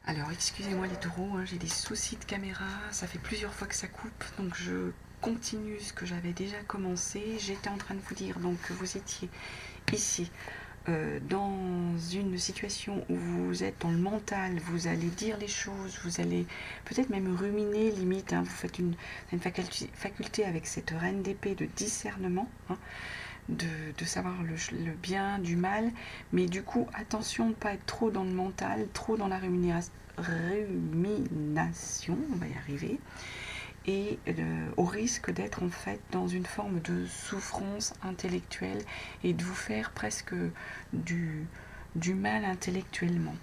Alors, excusez-moi les taureaux, hein, j'ai des soucis de caméra, ça fait plusieurs fois que ça coupe, donc je continue ce que j'avais déjà commencé. J'étais en train de vous dire donc que vous étiez ici dans une situation où vous êtes dans le mental, vous allez dire les choses, vous allez peut-être même ruminer, limite, hein, vous faites une faculté avec cette reine d'épée de discernement, hein, de savoir le bien du mal, mais du coup, attention de ne pas être trop dans le mental, trop dans la rumination, on va y arriver, et au risque d'être en fait dans une forme de souffrance intellectuelle et de vous faire presque du, du mal intellectuellement.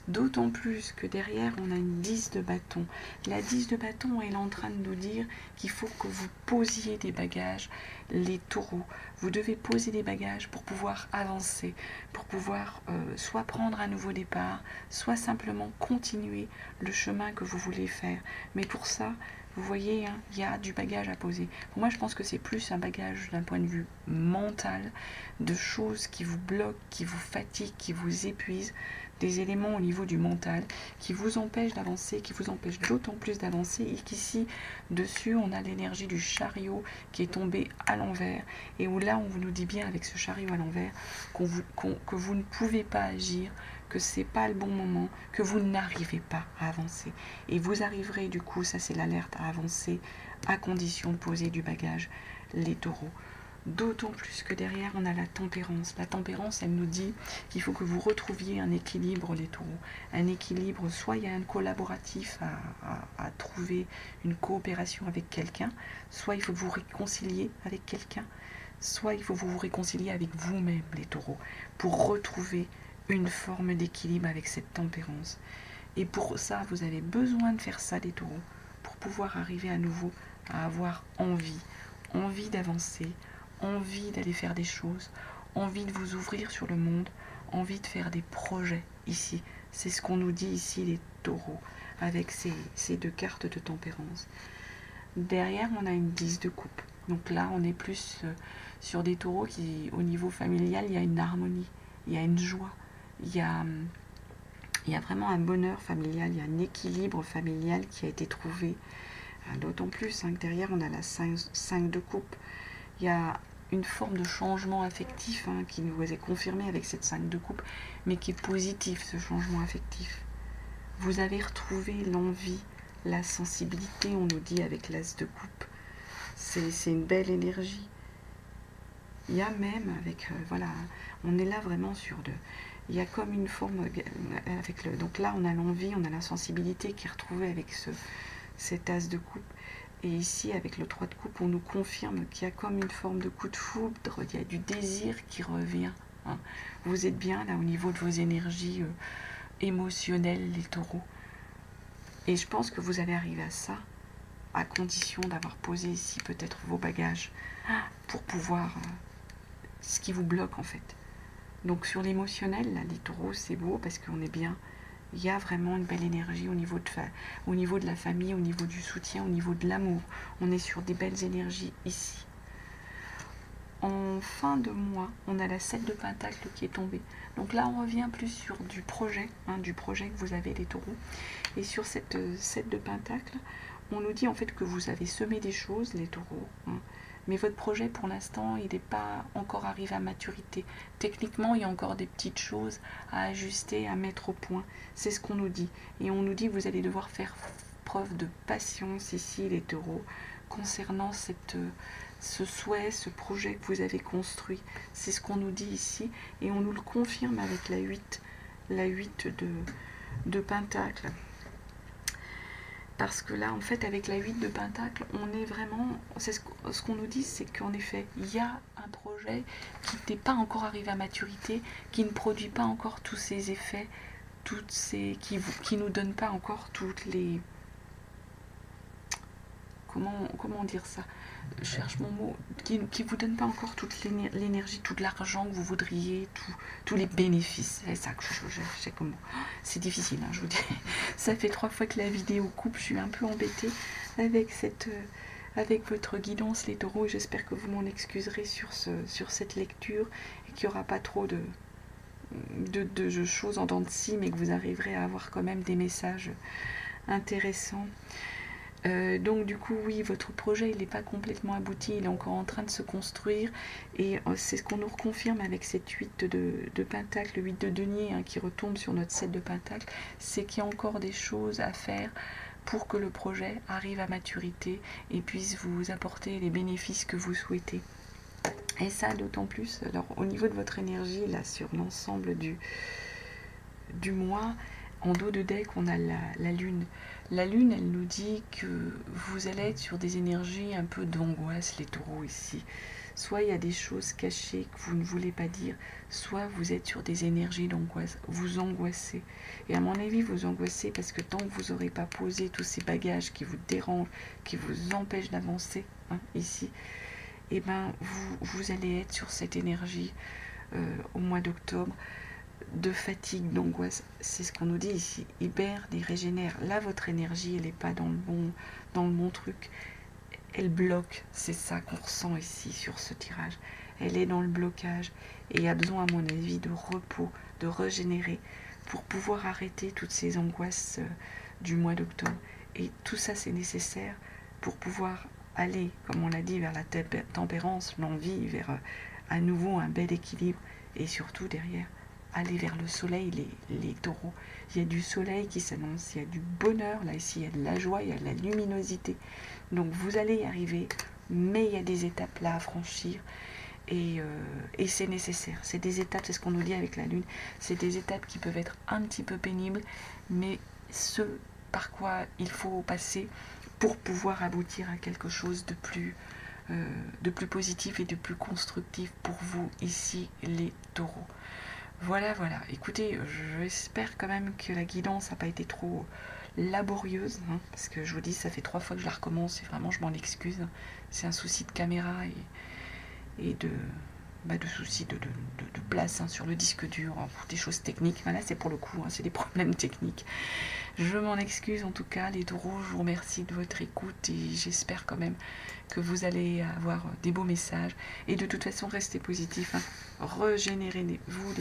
D'autant plus que derrière on a une 10 de bâton. La 10 de bâton, elle est en train de nous dire qu'il faut que vous posiez des bagages, les taureaux. Vous devez poser des bagages pour pouvoir avancer, pour pouvoir soit prendre un nouveau départ, soit simplement continuer le chemin que vous voulez faire. Mais pour ça, vous voyez, hein, il y a du bagage à poser. Pour moi, je pense que c'est plus un bagage d'un point de vue mental, de choses qui vous bloquent, qui vous fatiguent, qui vous épuisent, des éléments au niveau du mental qui vous empêchent d'avancer, qui vous empêchent d'autant plus d'avancer, et qu'ici, dessus, on a l'énergie du chariot qui est tombé à l'envers, et où là, on nous dit bien avec ce chariot à l'envers que vous ne pouvez pas agir, que c'est pas le bon moment, que vous n'arrivez pas à avancer. Et vous arriverez du coup, ça c'est l'alerte, à avancer à condition de poser du bagage, les taureaux. D'autant plus que derrière on a la tempérance. La tempérance, elle nous dit qu'il faut que vous retrouviez un équilibre, les taureaux. Un équilibre, soit il y a un collaboratif à trouver, une coopération avec quelqu'un, soit il faut vous réconcilier avec quelqu'un, soit il faut vous réconcilier avec vous-même, les taureaux, pour retrouver une forme d'équilibre avec cette tempérance. Et pour ça, vous avez besoin de faire ça, les taureaux, pour pouvoir arriver à nouveau à avoir envie d'avancer, envie d'aller faire des choses, envie de vous ouvrir sur le monde, envie de faire des projets ici. C'est ce qu'on nous dit ici, les taureaux, avec ces deux cartes de tempérance. Derrière, on a une 10 de coupe. Donc là, on est plus sur des taureaux qui, au niveau familial, il y a une harmonie, il y a une joie, il y a vraiment un bonheur familial, il y a un équilibre familial qui a été trouvé. D'autant plus hein, que derrière, on a la 5 de coupe. Il y a une forme de changement affectif hein, qui nous est confirmé avec cette 5 de coupe, mais qui est positif, ce changement affectif. Vous avez retrouvé l'envie, la sensibilité, on nous dit, avec l'as de coupe. C'est une belle énergie. Il y a même avec, voilà, on est là vraiment sur de... Il y a comme une forme avec le... Donc là, on a l'envie, on a la sensibilité qui est retrouvée avec cet as de coupe. Et ici, avec le 3 de coupe, on nous confirme qu'il y a comme une forme de coup de foudre, il y a du désir qui revient. Hein. Vous êtes bien là au niveau de vos énergies émotionnelles, les taureaux. Et je pense que vous allez arriver à ça, à condition d'avoir posé ici peut-être vos bagages, pour pouvoir... ce qui vous bloque en fait. Donc sur l'émotionnel, là, les taureaux, c'est beau parce qu'on est bien. Il y a vraiment une belle énergie au niveau de la famille, au niveau du soutien, au niveau de l'amour. On est sur des belles énergies ici. En fin de mois, on a la 7 de Pentacle qui est tombée. Donc là, on revient plus sur du projet que vous avez, les taureaux. Et sur cette 7 de Pentacle, on nous dit en fait que vous avez semé des choses, les taureaux. Hein. Mais votre projet, pour l'instant, il n'est pas encore arrivé à maturité. Techniquement, il y a encore des petites choses à ajuster, à mettre au point. C'est ce qu'on nous dit. Et on nous dit que vous allez devoir faire preuve de patience ici, les taureaux, concernant ce souhait, ce projet que vous avez construit. C'est ce qu'on nous dit ici. Et on nous le confirme avec la 8 de Pentacle. Parce que là, en fait, avec la 8 de Pentacle, on est vraiment... Ce qu'on nous dit, c'est qu'en effet, il y a un projet qui n'est pas encore arrivé à maturité, qui ne produit pas encore tous ses effets, qui nous donne pas encore toutes les... Comment dire ça? Je cherche mon mot. Qui vous donne pas encore toute l'énergie, tout l'argent que vous voudriez, tous les bénéfices. C'est ça que je cherche comme mot. C'est difficile, hein, je vous dis. Ça fait 3 fois que la vidéo coupe. Je suis un peu embêtée avec votre guidance, les taureaux. Et j'espère que vous m'en excuserez sur cette lecture et qu'il n'y aura pas trop de choses en dents de scie, mais que vous arriverez à avoir quand même des messages intéressants. Donc du coup, oui, votre projet, il n'est pas complètement abouti, il est encore en train de se construire, et c'est ce qu'on nous reconfirme avec cette 8 de Pentacle, le 8 de denier, hein, qui retombe sur notre 7 de Pentacle, c'est qu'il y a encore des choses à faire pour que le projet arrive à maturité et puisse vous apporter les bénéfices que vous souhaitez. Et ça, d'autant plus, alors au niveau de votre énergie, là, sur l'ensemble du mois, en dos de deck, on a la Lune. La Lune, elle nous dit que vous allez être sur des énergies un peu d'angoisse, les taureaux, ici. Soit il y a des choses cachées que vous ne voulez pas dire, soit vous êtes sur des énergies d'angoisse, vous angoissez. Et à mon avis, vous angoissez parce que tant que vous n'aurez pas posé tous ces bagages qui vous dérangent, qui vous empêchent d'avancer, hein, ici, et ben vous allez être sur cette énergie au mois d'octobre, de fatigue, d'angoisse. C'est ce qu'on nous dit ici, hiberne et régénère. Là, votre énergie, elle n'est pas dans le bon truc, elle bloque. C'est ça qu'on ressent ici sur ce tirage. Elle est dans le blocage et il y a besoin, à mon avis, de repos, de régénérer pour pouvoir arrêter toutes ces angoisses du mois d'octobre. Et tout ça, c'est nécessaire pour pouvoir aller, comme on l'a dit, vers la tempérance, l'envie, vers à nouveau un bel équilibre, et surtout derrière, aller vers le soleil, les taureaux. Il y a du soleil qui s'annonce, il y a du bonheur, là ici il y a de la joie, il y a de la luminosité. Donc vous allez y arriver, mais il y a des étapes là à franchir, et c'est nécessaire. C'est des étapes, c'est ce qu'on nous dit avec la Lune, c'est des étapes qui peuvent être un petit peu pénibles, mais ce par quoi il faut passer pour pouvoir aboutir à quelque chose de plus positif et de plus constructif pour vous ici, les taureaux. Voilà, voilà. Écoutez, j'espère quand même que la guidance n'a pas été trop laborieuse, hein, parce que je vous dis, ça fait 3 fois que je la recommence et vraiment je m'en excuse. C'est un souci de caméra et de soucis de place, hein, sur le disque dur, hein, des choses techniques. Voilà, c'est pour le coup, hein, c'est des problèmes techniques. Je m'en excuse en tout cas, les taureaux, je vous remercie de votre écoute et j'espère quand même que vous allez avoir des beaux messages. Et de toute façon, restez positifs, hein. Régénérez-vous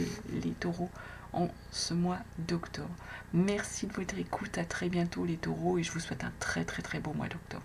les taureaux en ce mois d'octobre. Merci de votre écoute, à très bientôt les taureaux et je vous souhaite un très très très beau mois d'octobre.